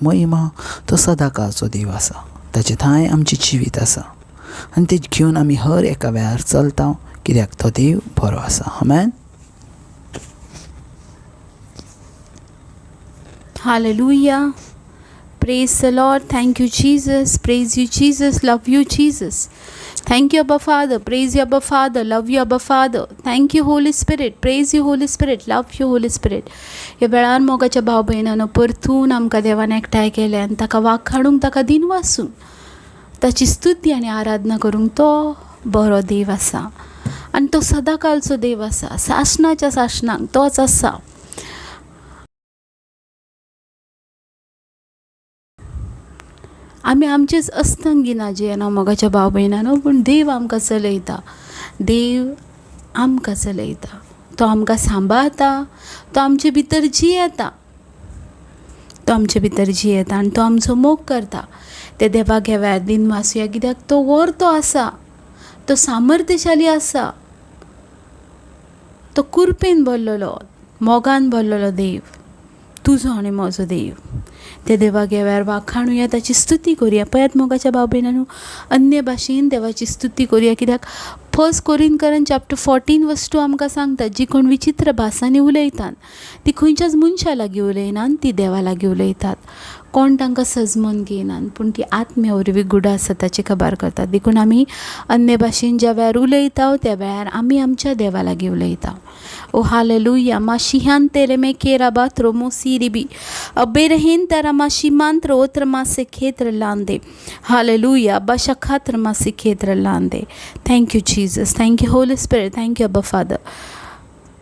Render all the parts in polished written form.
महिमा तो सदांकाळचो देव आसा. ताचे थंय आमचें जिवीत आसा आनी ते घेवन आमी हर एका वेळार चलता, कित्याक तो देव बरो आसा. आमेन. Hallelujah. Praise the Lord. Thank you, Jesus. Praise you, Jesus. Love you, Jesus. Thank you, Abba Father. Praise you, Abba Father. Love you, Abba Father. Thank you, Holy Spirit. Praise you, Holy Spirit. Love you, Holy Spirit. ह्या वेळार मोगाच्या भाव भयणांनो, परतून आमकां देवान एकठांय केले आनी ताका वाखाणूंक, ताका दिन वासून ताची स्तुती आनी आराधना करूंक तो बरो देव आसा आनी तो सदांकाळचो देव आसा. सासणाच्या सासणाक तोच आसा. आमी आमचेच अस्तंगिना जे न्हू मोगाच्या भाव भयणांनो, पूण देव आमकां चलयता. देव आमकां चलयता, तो आमकां सांबाळता, तो आमचे भितर जियेता, तो आमचे भितर जियेता आनी तो आमचो मोग करता. ते देवाक ह्या वेळार दिन वासुया, कित्याक तो वर्तो आसा, तो सामर्थ्यशाली आसा, तो कुरपेन भरलेलो, मोगान भरलेलो देव, तुजो आनी म्हजो देव. त्या देवाक ह्या वेळार वाखाणुया, ताची स्तुती करुया. पळयात मोगाच्या भाव भयणांनो, अन्य भाशेन देवाची स्तुती करुया, कित्याक 1 कोरिंथीयर चॅप्टर 14:2 आमकां सांगता, जी कोण विचित्र भासांनी उलयतात ती खंयच्याच मनशा लागीं उलयनात, ती देवा लागीं उलयतात. कोण तांकां सजमोन घेयनात, पूण ती आत्म्या वरवीं गूढ आसा ताची खबर करतात. देखून आमी अन्य भाशेन ज्या वेळार उलयता त्या वेळार आमी आमच्या देवा लागीं उलयता. ओ हालेलुया. माशिहान तेरेमे केराबा त्रोमो सिरिबी अबेरहीन तेरा माशिमान ओत्र मासे खेत्र लांदे. हालेलुया. बशा खात्र मासे खेत्र लांदे. Thank you Jesus. Thank you Holy spirit. Thank you अब्बा फादर.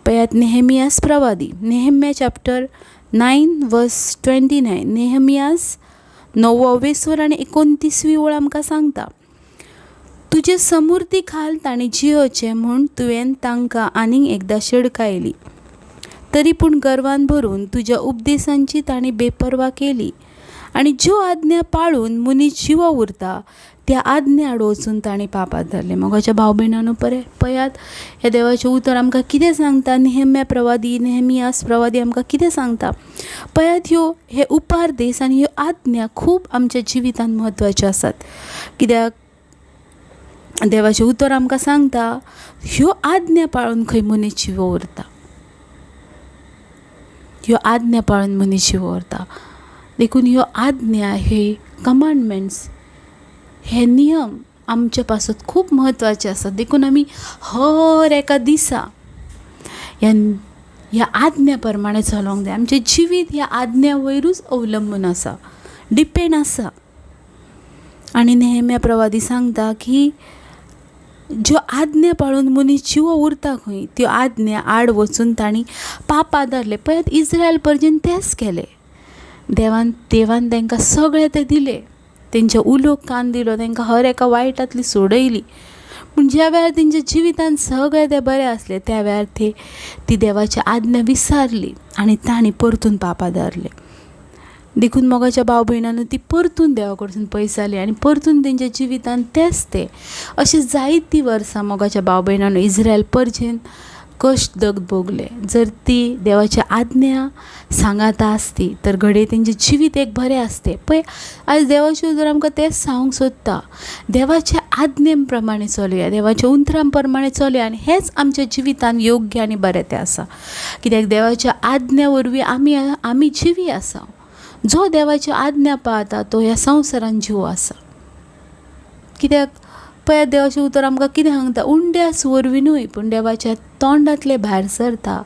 पळयात नेहेमियास प्रवादी, नेहेम्या चॅप्टर 9:29. नेहेमियास 9 आनी 29 ओळ आमकां सांगता, तुजे समृद्धी खाल ताणी जियोचे म्हूण तुवें तांकां आनीक एकदां शिडकायली. तरी पूण गर्वान भरून तुज्या उपदेशांची ताणी बेपरवा केली आनी ज्यो आज्ञा पाळून मनीस जिवो उरता त्या आज्ञा आड वचून ताणी पापात धरले. मोगाच्या भाव भयणांनो, पळयात हे देवाचें उतर आमकां कितें सांगता. नेहेम्या प्रवादी, नेहेमियास प्रवादी आमकां कितें सांगता. पळयात हे उपारदेश आनी ह्यो आज्ञा खूब आमच्या जिवितांत म्हत्वाच्यो आसात. कित्याक देवाचें उतर आमकां सांगता, ह्यो आज्ञा पाळून खंय मनीस जिवो उरता, ह्यो आज्ञा पाळून मनीस जिवो उरता. देखून ह्यो आज्ञा, हे कमांडमेंट्स, हे नियम आमचे पासत खूब म्हत्वाचे आसात. देखून आमी हर एका दिसा ह्या आज्ञा प्रमाणे चलोंक जाय. आमचें जिवीत ह्या आज्ञा वयरूच अवलंबून आसा, डिपेंड आसा. आनी नेहेम्या प्रवादी सांगता की ज्यो आज्ञा पाळून मनीस जिवो उरता खंय, त्यो आज्ञा आड वचून तांणी पापां धरले. पळयात इस्रायल पर्यंत तेंच केलें. देवान तांकां सगळें तें दिलें, तेंचे उलोक कान दिलो, तांकां हर एका वायटांतली सोडयली. पूण ज्या वेळार तेंच्या जिवितांत सगळें तें बरें आसलें, त्या वेळार ती देवाची आज्ञा विसारली आनी तांणी परतून पापां धरले. देखून मोगाच्या भाव भयणांनो, ती परतून देवा कडसून पयस जाली आनी परतून तेंच्या जिवितांत तें अशें जायतीं वर्सां मोगाच्या भाव भयणांनो इस्रायल पर्यंत कश्ट दग भोगले. जर ती देवाची आज्ञा सांगाता आसती तर घडये तेंचें जिवीत एक बरें आसतें. पळय, आयज देवाचे उतर आमकां तेंच सांगूंक सोदता, देवाच्या आज्ञे प्रमाणे चलुया, देवाच्या उतरां प्रमाणे चलुया आनी हेंच आमच्या जिवितांत योग्य आनी बरें तें आसा. कित्याक देवाच्या आज्ञा वरवीं आमी जिवी आसा. जो देवाची आज्ञा पाळटा तो ह्या संवसारान जिवो आसा. कित्याक पळय, देवाचें उतर आमकां कितें सांगता, उंड्यास वरवींनूय पूण देवाच्या तोंडांतले भायर सरता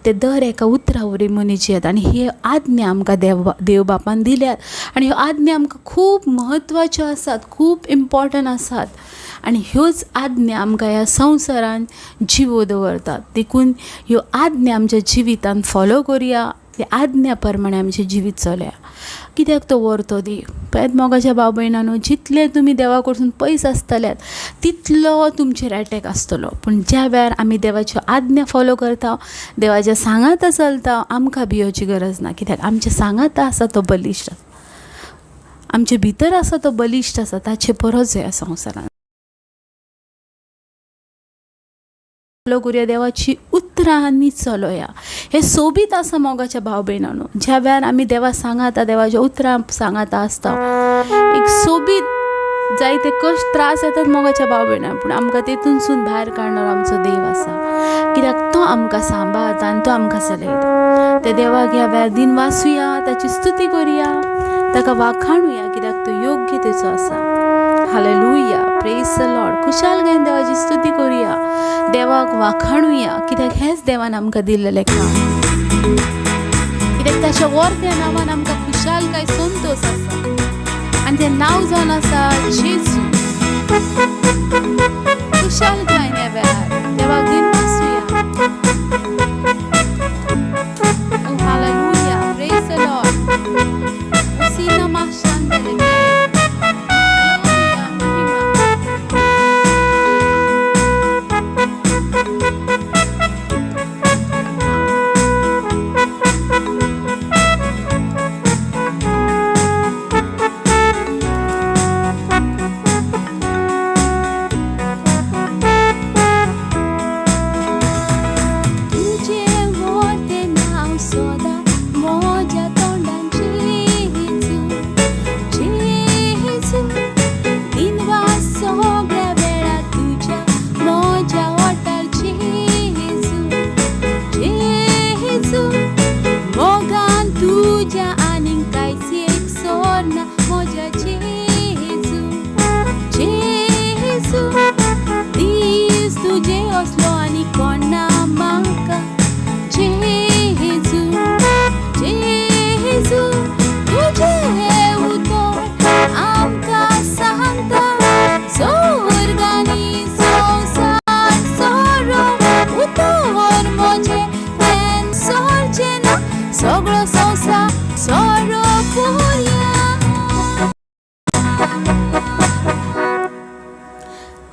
ते दर एका उतरा वरवीं मनीस जियेता. आनी हे आज्ञा आमकां देव बापान दिल्यात आनी ह्यो आज्ञा आमकां खूब म्हत्वाच्यो आसात, खूब इम्पॉर्टंट आसात. आनी ह्योच आज्ञा आमकां ह्या संवसारान जिवो दवरतात. देखून ह्यो आज्ञा आमच्या जिवितांत फॉलो करुया, ते आज्ञा प्रमाणे आमचें जिवीत चलया. कित्याक तो व्हरतो देव. पळयात मोगाच्या भाव भयणांनो, जितले तुमी देवा कडसून पयस आसतल्यात तितलो तुमचेर एटॅक आसतलो. पूण ज्या वेळार आमी देवाच्यो आज्ञा फॉलो करता, देवाच्या सांगाता चलता, आमकां भियोची गरज ना. कित्याक आमचे सांगाता आसा तो बलिश्ट आसा, आमचे भितर आसा तो बलिश्ट आसा, ताचे परस ह्या संवसारान फॉलो करूया, देवाची उतरां आनी चलोया. हे सोबीत आसा मोगाच्या भाव भयणांनो. ज्या वेळार आमी देवा सांगाता, देवाच्या उतरां सांगाता आसता, एक सोबीत जायते कश्ट त्रास येतात मोगाच्या भाव भयणां, पूण आमकां तेतूनसून भायर काडणारो आमचो देव आसा. कित्याक तो आमकां सांबाळटा आनी तो आमकां चलयता. त्या देवाक ह्या वेळार दिन वाचुया, ताची स्तुती करुया, ताका वाखाणुया, कित्याक तो योग्यतेचो आसा. Hallelujah, praise the Lord. खुशालकायेन देवाची स्तुती करुया, देवाक वाखाणुया, कित्याक हेच देवान आमकां दिल्लेलें काम. कित्याक ताच्या वर्त्या नांवान आमकां खुशालकाय संतोष आसा आनी तें नांव जावन आसा जेजू. खुशालकायेन ह्या वेळार देवाक दिन वाचुया. ओ हालेलुया, प्रेज द लॉर्ड. उसीना माशांतले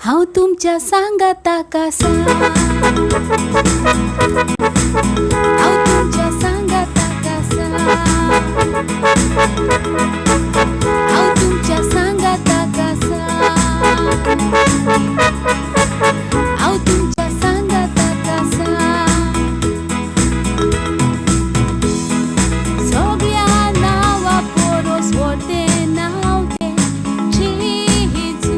हांव तुमच्या सांगाताक आसा, हांव तुमच्या सांगाताक आसा, हांव तुमच्या सांगाताक आसा, हांव तुमच्या सांगाताक आसा. सगळ्या नांवा परस व्हडलें नांव तें जेजू.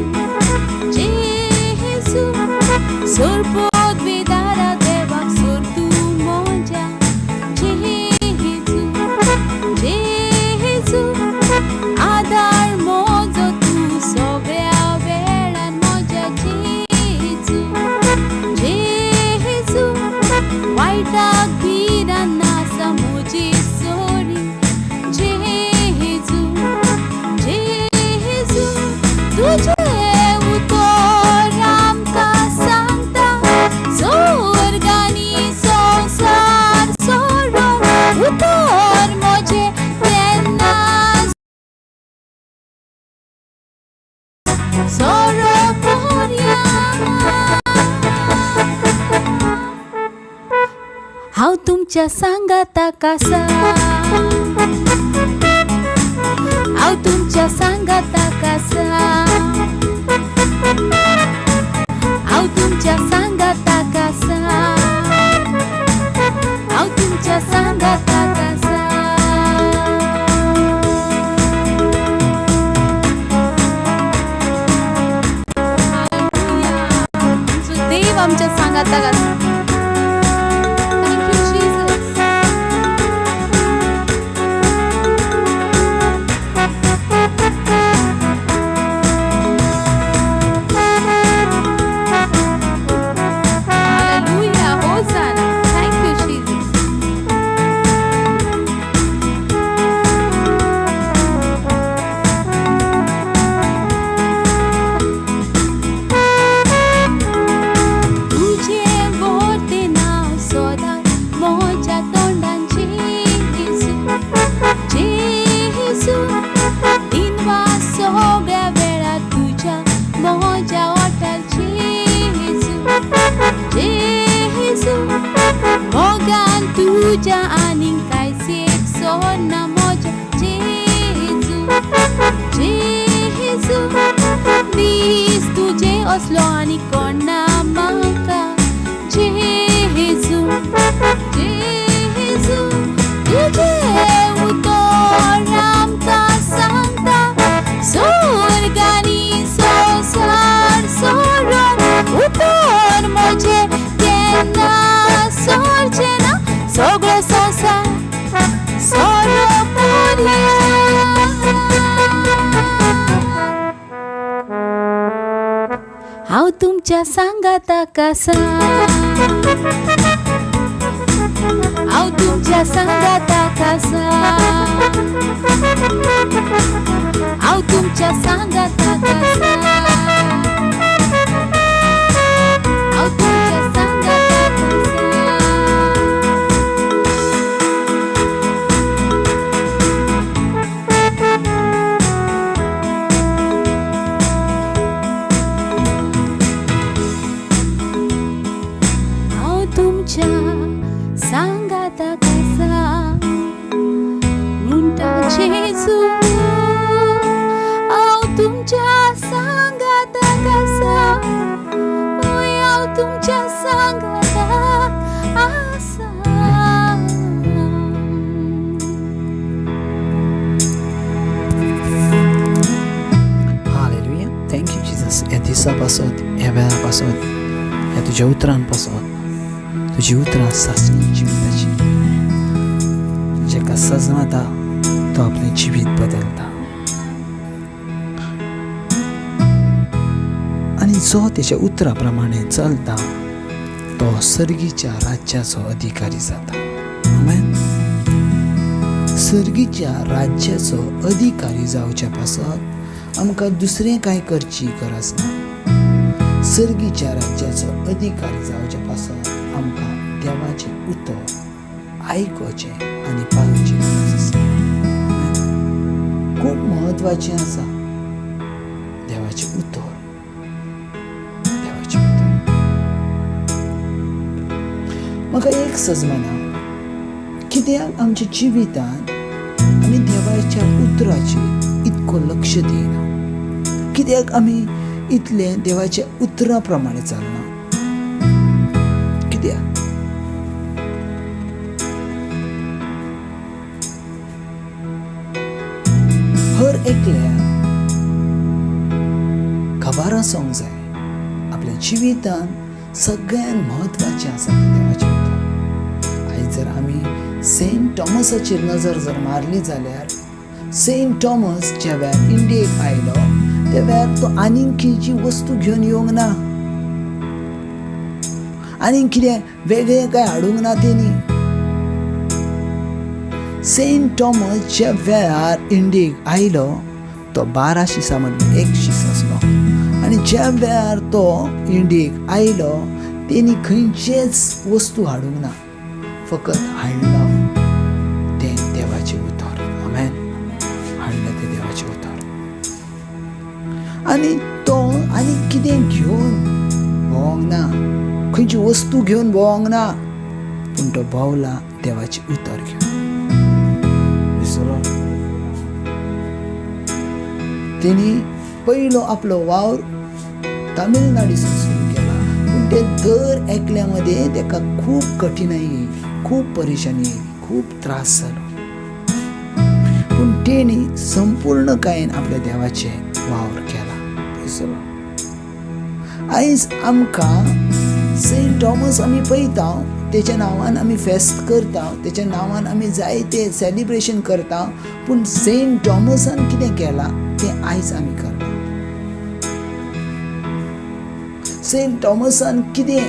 सोरपोत विदारा देवाक सोर तूं मोज्या जेजू. जेजू आदार मोजो तूं सगळ्या वेळान मोज्या जेजू. जेजू वायटाक भिरान नासा म्हजी सोरी जेजू. जेजू तुजे हांव तुमच्या सांगाताक आसा, हांव तुमच्या सांगाताक आसा, हांव तुमच्या सांगाताक आसा, हांव तुमच्या सांगाताक आसा. हालेलुया, देव आमच्या सांगाताक आसा. तुझ्या आनीक कांयच एक सोडना मोज्या जेजू. जेजू दीस तुजे असलो आनी कोण ना म्हाका. हांव तुमच्या सांगाता कसा, हांव तुमच्या सांगाता कसा, हांव तुमच्या सांगाता कसा, हांव तुमच्या सांगाता कसा. हांव तुमच्या सांगाता कसा म्हणटा जेजू, हांव तुमच्या सांगाता कसा, ओय हांव तुमच्या सांगाता आसा. हालेलुया. Thank you Jesus. या दिसा पासत, ह्या वेळा पासत, ह्या तुझ्या उतरां पासत, तुजी उतरां सासणी जिविताची, जेका सजमता तो आपलें जिवीत बदलता, आनी जो तेच्या उतरा प्रमाणे चलता तो सर्गीच्या राज्याचो अधिकारी जाता. आमेन. सर्गीच्या राज्याचो अधिकारी जावच्या पासत आमकां दुसरें कांय करची गरज ना. सर्गीच्या राज्याचो अधिकारी जावच्या पासत आमकां देवाचें उतर आयकोचें आनी पाळोवची गरज आसा. खूब म्हत्वाचें आसा देवाचें उतर. देवाचें उतर म्हाका एक सजमना, कित्याक आमच्या जिवितांत आमी देवाच्या उतराचेर इतको लक्ष दिना, कित्याक आमी इतले देवाच्या उतरा प्रमाणे चलना. कित्याक हर एकल्याक खबर आसूंक जाय आपल्या जिवितांत सगळ्यात म्हत्वाचें आसा तें देवाचें उतर. आयज जर आमी सेंट थॉमसाचेर नजर जर मारली जाल्यार सेंट थॉमस ज्या वेळार इंडियेक आयलो त्या वेळार तो आनीक खंयची वस्तू घेवन येवंक ना, आनीक कितें वेगळें काय हाडूंक ना तेणी. सेंट थॉमस ज्या वेळार इंडियेक आयलो तो 12 शिसां मदलो एक शीस आसलो, आनी ज्या वेळार तो इंडियेक आयलो तेणी खंयचेच वस्तू हाडूंक ना, फकत हाडलो तें देवाचें उतर. आमेन. हाडलें तें देवाचें उतर. आनी तो आनी कितें घेवन भोंवंक ना, खंयची वस्तू घेवन भोंवंक ना, पूण तो भोंवला देवाचें उतर घेवन. तेणी पयलो आपलो वावर तामिळनाडूसून सुरू केला, पूण ते दर एकल्या मदें ताका खूब कठिनाई येयली, खूब परेशानी येयली, खूब त्रास जालो, पूण तेणी संपूर्णकायेन आपल्या देवाचें वावर केला. आयज आमकां सेंट थॉमस आमी पळयता, तेच्या नांवान आमी फेस्त करता, तेच्या नांवान आमी जायते सेलिब्रेशन करता, पूण सेंट थॉमसान कितें केलां तें आयज आमी करता. सेंट थॉमसान कितें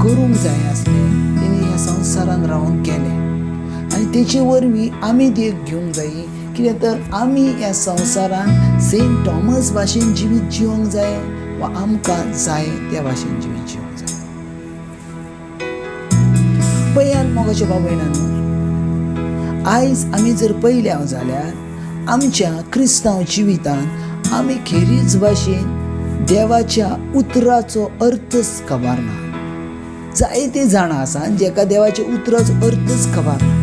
करूंक जाय आसलें तेणी ह्या संवसारान रावन केलें, आनी तेचे वरवीं आमी देख घेवंक जायी. कितें तर आमी ह्या संवसारान सेंट थॉमस भाशेन जिवीत जिवंक जाय वा आमकां जाय त्या भाशेन जिवीत जिवंक जाय. पळयात मोगाच्या भाव भयणांनो, आयज आमी जर पळयल्या जाल्यार आमच्या क्रिस्तांव जिवितांत आमी खेरीज भाशेन देवाच्या उतराचो अर्थच खबर ना. जायते जाणां आसा जेका देवाच्या उतराचो अर्थच खबर ना.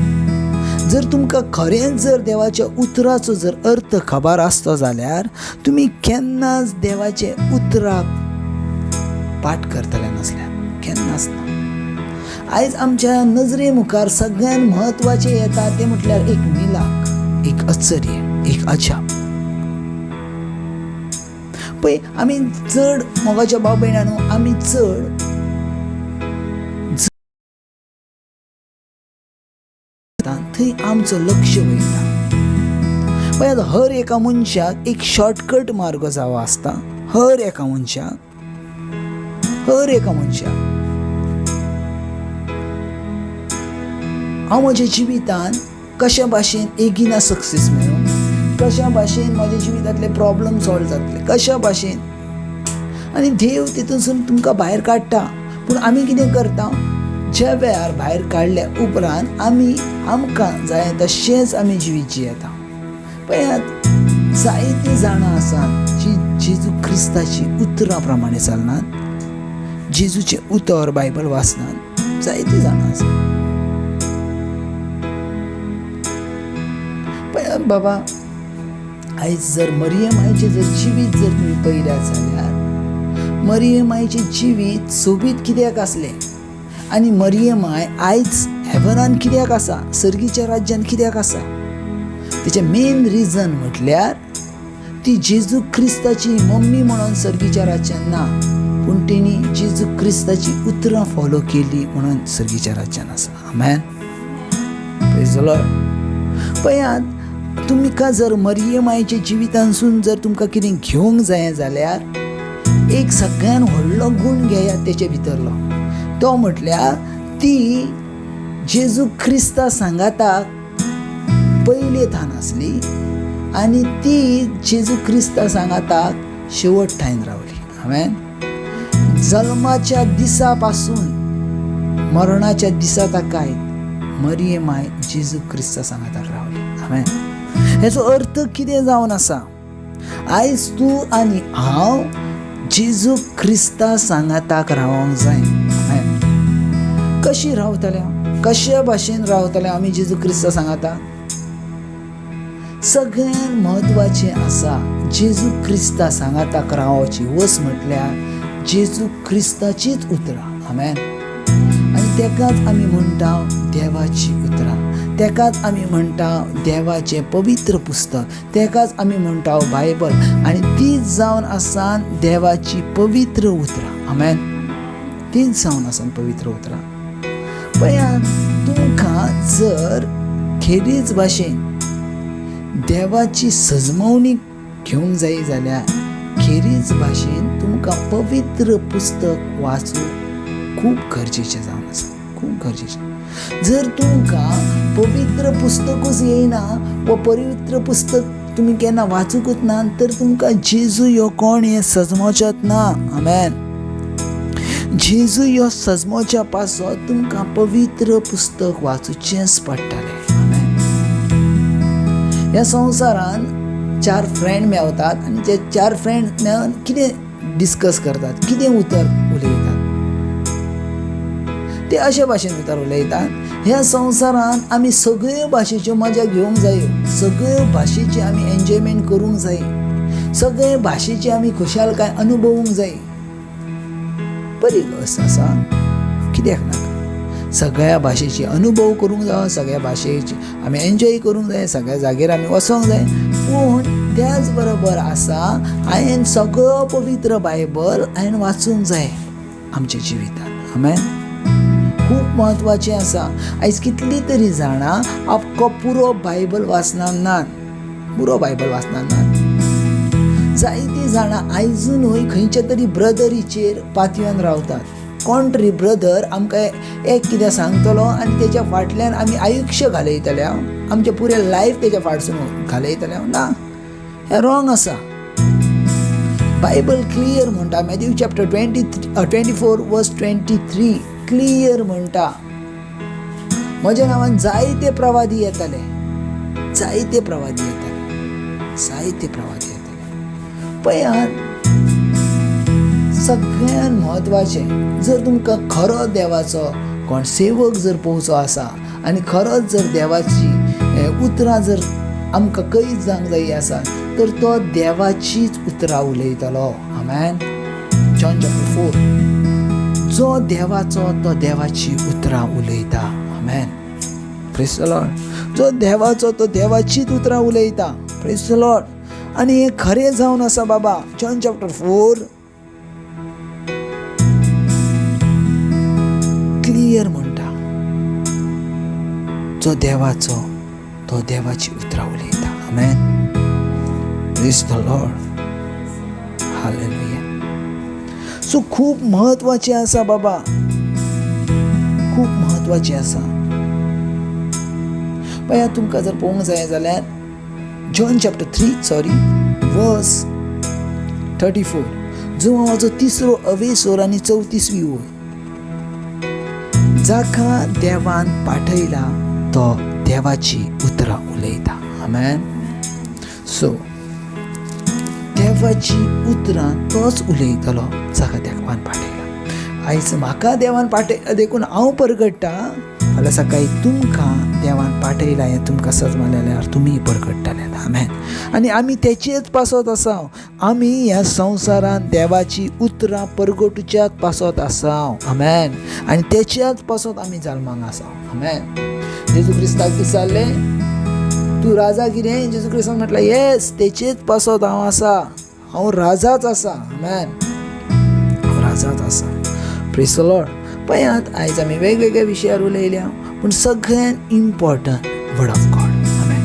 जर तुमकां खरेंच जर देवाच्या उतराचो जर अर्थ खबर आसतो जाल्यार तुमी केन्नाच देवाचे उतराक पाठ करतले नासल्यार, केन्नाच ना. आयज आमच्या नजरे मुखार सगळ्यात म्हत्वाचें येता तें म्हटल्यार एक मिलाक, एक आश्चर्य, एक अजाप. पळय, आमी चड मोगाच्या भाव भयणांनो, आमी चड थंय आमचो लक्ष वयता. पळय, हर एका मनशाक एक शॉर्टकट मार्ग जावो आसता. हर एका मनशाक हर एका मनशाक. हांव म्हज्या जिवितान कशा भाशेन एगिना सक्सेस मेळोवंक, कशा भाशेन म्हज्या जिवितांतले प्रॉब्लेम सॉल्व जातले, कशा भाशेन. आनी देव तितूनसून तुमकां भायर काडटा. पूण आमी कितें करता, ज्या वेळार भायर काडल्या उपरांत आमकां जाय तशेंच आमी जिवीत जियेता. पळयात, जायतीं जाणां आसात जी जेजू क्रिस्ताची उतरां प्रमाणे चलनात, जेजूचे उतर बायबल वाचनात. जायतीं जाणां आसात. पळयात बाबा, आयज जर मरियम आईचें जर जिवीत जर तुमी पळयल्यात जाल्यार मरियम आईचें जिवीत सोबीत कित्याक आसलें, आनी मरियम आय आयज हेवनान कित्याक आसा, सर्गीच्या राज्यान कित्याक आसा. तेचें मेन रिजन म्हटल्यार ती जेजू क्रिस्ताची मम्मी म्हणून सर्गीच्या राज्यान ना, पूण तेणी जेजू क्रिस्ताची उतरां फॉलो केली म्हणून सर्गीच्या राज्यान आसा. आमेन. Praise the Lord. पळयात, तुमकां जर मरियम आईच्या जिवितांसून जर तुमकां कितें घेवंक जाय जाल्यार एक सगळ्यान व्हडलो गूण घेयात तेचे भितरलो. तो म्हटल्यार ती जेजू क्रिस्ता सांगाताक पयले थान आसली आनी ती जेजू क्रिस्ता सांगाताक शेवट ठायन रावली. हांवें जल्माच्या दिसा पासून मरणाच्या दिसा ताकाय मरियम आय जेजू क्रिस्ता सांगाताक रावली. हांवें हेचो अर्थ कितें जावन आसा, आयज तूं आनी हांव जेजू क्रिस्ता सांगाताक रावंक जाय. कशी रावतले, कशा भाशेन रावतले आमी जेजू क्रिस्ता सांगाताक. सगळ्यात म्हत्वाचें आसा जेजू क्रिस्ता सांगाताक रावची वस म्हटल्यार जेजू क्रिस्ताचीच उतरां. आमेन. आनी तेकाच आमी म्हणटा देवाची उतरां, तेकाच आमी म्हणटा देवाचें पवित्र पुस्तक, तेकाच आमी म्हणटा बायबल, आनी तीच जावन आसा देवाची पवित्र उतरां. आमेन. तीच जावन आसा पवित्र उतरां. पळयात, तुमकां जर खेरीज भाशेन देवाची सजमवणी घेवंक जाय जाल्यार खेरीज भाशेन तुमकां पवित्र पुस्तक वाचूंक खूब गरजेचें जावन आसा, खूब गरजेचें. जर तुमकां पवित्र पुस्तकूच येयना वा पवित्र पुस्तक तुमी केन्ना वाचूंकूच ना, तर तुमकां जेजू ह्यो कोण हें सजमोवचोच ना. आमेन. जेजू ह्यो सजमोवच्या पासत तुमकां पवित्र पुस्तक वाचूचेंच पडटलें. ह्या संवसारान 4 फ्रेंड मेवतात आनी ते 4 फ्रेंड मेळून कितें डिस्कस करतात, कितें उतर उलयतात. ते अशे भाशेन उतर उलयतात, ह्या संवसारान आमी सगळ्यो भाशेच्यो मजा घेवंक जाय, सगळ्यो भाशेची आमी एन्जॉयमेंट करूंक जाय, सगळे भाशेची आमी खुशालकाय अनुभवूंक जाय. बरी गोश्ट आसा, कित्याक नाका. सगळ्या भाशेची अनुभव करूंक जाय, सगळ्या भाशेची आमी एन्जॉय करूंक जाय, सगळ्या जागेर आमी वचोंक जाय. पूण त्याच बरोबर आसा हांवें सगळो पवित्र बायबल हांवें वाचूंक जाय आमच्या जिवितांत. आमेन. खूब म्हत्वाचें आसा. आयज कितलीं तरी जाणां आख्खो पुरो बायबल वाचनात, पुरो बायबल वाचनात. जायतीं जाणां आयजूनय खंयच्या तरी ब्रदरीचेर पातयेवन रावतात. कोण तरी ब्रदर आमकां एक कितें सांगतलो आनी तेच्या फाटल्यान आमी आयुश्य घालयतले, आमचें पुरें लायफ तेच्या फाटसून घालयतले. ना, हें रॉंग आसा. बायबल क्लियर म्हणटा, मॅथ्यू चॅप्टर 24 वर्स 23 क्लियर म्हणटा, म्हज्या नांवान जायते प्रवादी येतले, जायते प्रवादी येतले, जायते प्रवादी येतले. पळयात, सगळ्यात म्हत्वाचें, जर तुमकां खरो देवाचो कोण सेवक जर पोवचो आसा आनी खरोच जर देवाची उतरां जर आमकां कळीत जावंक जायी आसा, तर तो देवाचीच उतरां उलयतलो. आमेन. जॉन चॅप्टर 4, जो देवाचो तो देवाची उतरां उलयता. आमेन. Praise the Lord. जो देवाचो तो देवाचीच उतरां उलयता. Praise the Lord. आनी हें खरें जावन आसा बाबा. जॉन चॅप्टर 4 क्लियर म्हणटा, जो देवाचो तो देवाची उतरां उलयता. Amen. Praise the Lord. Hallelujah. So खूप महत्वाचे आसा बाबा, खूप महत्वाचे आसा. पळया तुमकां जर पळोवंक जाय जाल्यार जॉन चॅप्टर 3 वर्स 34 जुवांवाचो 3रो अवेसोर आनी 34वी ओळ. जाका देवान पाठयला तो देवाची उतरां उलयता. आमेन. सो देवाची उतरां तोच उलयतलो जाका देवान पाठयला. आयज म्हाका देवान पाठयला देखून हांव परगट्टा, फाल्यां सकाळी तुमकां देवान पाठयला हें तुमकां समजल्यार तुमी परगट्टले. आमेन. आनी आमी तेचेच पासत आसा. आमी ह्या संवसारान देवाची उतरां परगटुच्याच पासत आसा. आमेन. आनी तेच्याच पासत आमी जल्माक आसा. आमेन. जेजू क्रिस्ताक विचारले तूं राजा कितें? जेजू क्रिस्तान म्हटलें येस, तेचेच पासत हांव आसा. हांव राजाच आसा. आमेन. हांव राजाच आसा. Praise the Lord. पळयात आयज आमी वेगवेगळ्या विशयार उलयल्या, पूण सगळ्यात इम्पॉर्टंट वर्ड ऑफ गॉड. आमेन.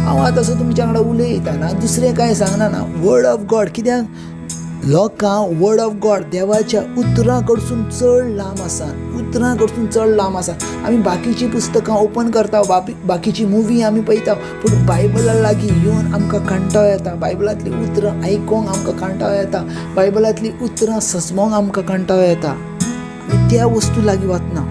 हांव आतां असो तुमच्या वांगडा उलयतना दुसरें कांय सांगना ना. Word of God. कित्याक लोकांक वर्ड ऑफ गॉड देवाच्या उतरां कडसून चड लांब आसा. उतरां कडसून चड लांब आसा. आमी बाकीची पुस्तकां ओपन करता, बाकीची मुवी आमी पळयता, पूण बायबला लागीं येवन आमकां कंटाळो येता. बायबलांतली उतरां आयकोंक आमकां कंटाळो येता. बायबलांतली उतरां सजमोंक आमकां कंटाळो येता. आमी त्या वस्तू लागीं वचना.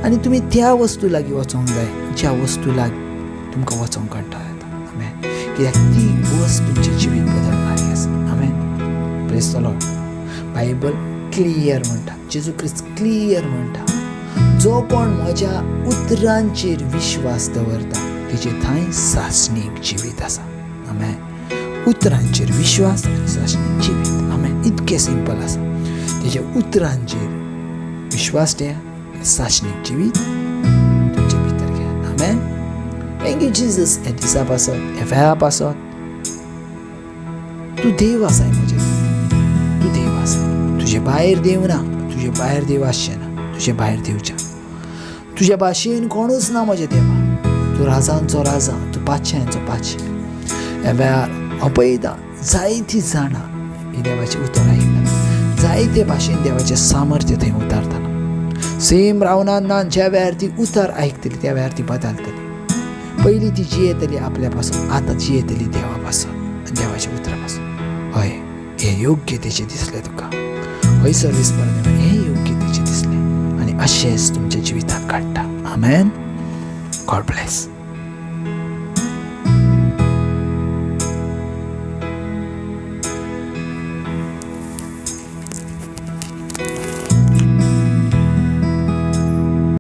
आनी तुमी त्या वस्तू लागीं वचोंक जाय ज्या वस्तू लागीं तुमकां वचोंक कंटाळो येता. आमेन. कित्याक ती वस्त तुमचें जिवीत बदलणारी आसा. Amen. Praise the Lord. Bible clear म्हणटा, जेजू क्रिस्त क्लियर म्हणटा, जो कोण म्हज्या उतरांचेर विश्वास दवरता तेचे थंय सासणीक जिवीत आसा. आमेन. उतरांचेर विश्वास आनी सासणीक जिवीत. आमेन. इतकें सिंपल आसा. तेच्या उतरांचेर विश्वास द्या आनी सासणीक जिवीत तुमच्या भितर घ्या. आमेन. Thank you Jesus. ह्या दिसा पासत, ह्या वेळा पासत तूं देव आसाय म्हजें. तूं देव आसा. तुजे भायर देव ना. तुजे भायर देव आसचें ना. तुजे भायर देवच्या तुज्या भाशेन कोणूच ना म्हज्या देवा. तूं राजांचो राजा. तूं पातशांचो पातशें. ह्या वेळार हांव पळयता जायतीं जाणां ही देवाची उतर आयकतात. जायते भाशेन देवाचें सामर्थ्य थंय उतारतना. सेम रावना ना. ज्या वेळार ती उतर आयकतली त्या वेळार ती बदलतली. पयलीं ती जियेतली आपल्या पासून, आतां जियेतली देवा पासून आनी देवाच्या उतरा पासून. हय, हे योग्यतेचें दिसलें तुका. हय सर्वीस परदेवा, हे योग्यतेचें दिसलें आनी अशेंच तुमच्या जिवितांत घडटा. आमेन. God bless.